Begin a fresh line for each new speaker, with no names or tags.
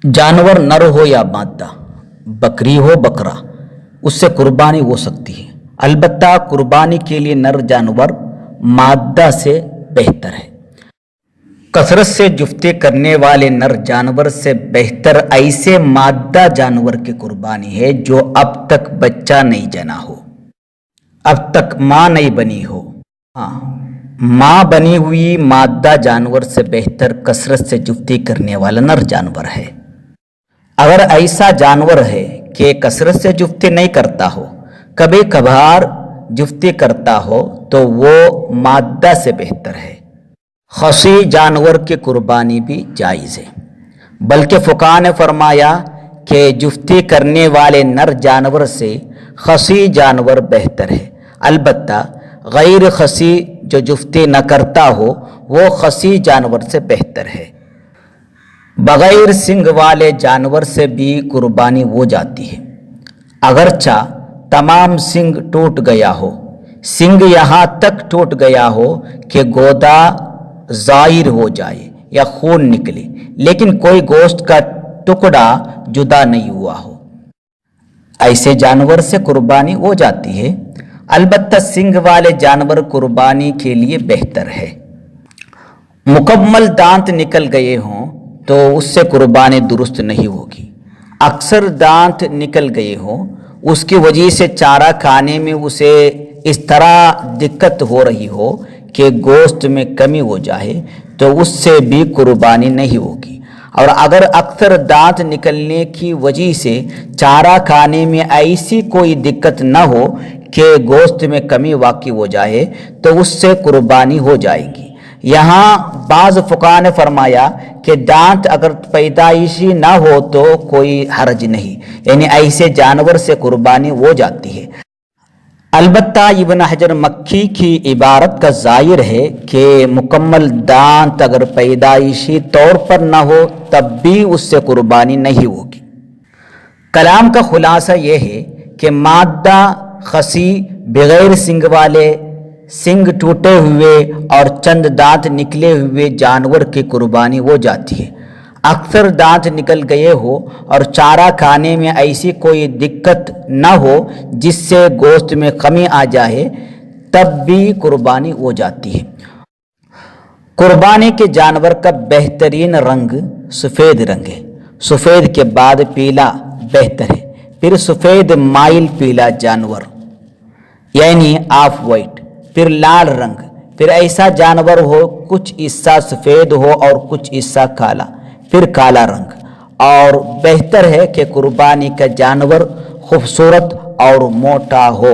जानवर नर हो या मादा, बकरी हो बकरा, उससे कुर्बानी हो सकती है। अलबत्ता कुर्बानी के लिए नर जानवर मादा से बेहतर है। कसरत से जुफ्ती करने वाले नर जानवर से बेहतर ऐसे मादा जानवर की कुर्बानी है जो अब तक बच्चा नहीं जना हो, अब तक माँ नहीं बनी हो। हाँ, माँ बनी हुई मादा जानवर से बेहतर कसरत से जुफ्ती करने वाला नर जानवर है। अगर ऐसा जानवर है कि कसरत से जुफ्ती नहीं करता हो, कभी कभार जुफ्ती करता हो, तो वो मादा से बेहतर है। खसी जानवर की कुर्बानी भी जायज़ है, बल्कि फुकाहा ने फरमाया कि जुफ्ती करने वाले नर जानवर से खसी जानवर बेहतर है। अलबत्ता गैर खसी जो जुफ्ती न करता हो वो खसी जानवर से बेहतर है। बगैर सिंग वाले जानवर से भी कुर्बानी हो जाती है, अगरचा तमाम सिंग टूट गया हो, सिंग यहाँ तक टूट गया हो कि गोदा ज़ाहिर हो जाए या खून निकले, लेकिन कोई गोश्त का टुकड़ा जुदा नहीं हुआ हो, ऐसे जानवर से कुर्बानी हो जाती है। अलबत्ता सिंग वाले जानवर कुर्बानी के लिए बेहतर है। मुकम्मल दांत निकल गए हों तो उससे कुर्बानी दुरुस्त नहीं होगी। अक्सर दांत निकल गए हों, उसकी वजह से चारा खाने में उसे इस तरह दिक्कत हो रही हो कि गोश्त में कमी हो जाए, तो उससे भी कुर्बानी नहीं होगी। और अगर अक्सर दांत निकलने की वजह से चारा खाने में ऐसी कोई दिक्कत न हो कि गोश्त में कमी वाक़ई हो जाए, तो उससे कुर्बानी हो जाएगी। यहाँ बाज़ फुक़ाहा ने फरमाया कि दांत अगर पैदाइशी ना हो तो कोई हर्ज नहीं, यानी ऐसे जानवर से कुर्बानी हो जाती है। अलबत्ता इब्न हजर मक्की की इबारत का ज़ाहिर है कि मुकम्मल दांत अगर पैदाइशी तौर पर ना हो तब भी उससे कुर्बानी नहीं होगी। कलाम का खुलासा यह है कि मादा खसी बगैर सिंग वाले, सिंग टूटे हुए और चंद दांत निकले हुए जानवर की कुर्बानी हो जाती है। अक्सर दांत निकल गए हो और चारा खाने में ऐसी कोई दिक्कत न हो जिससे गोश्त में कमी आ जाए, तब भी कुर्बानी हो जाती है। कुर्बानी के जानवर का बेहतरीन रंग सफ़ेद रंग है। सफ़ेद के बाद पीला बेहतर है, फिर सफ़ेद माइल पीला जानवर यानी ऑफ वाइट, फिर लाल रंग, फिर ऐसा जानवर हो कुछ हिस्सा सफ़ेद हो और कुछ हिस्सा काला, फिर काला रंग। और बेहतर है कि कुर्बानी का जानवर खूबसूरत और मोटा हो।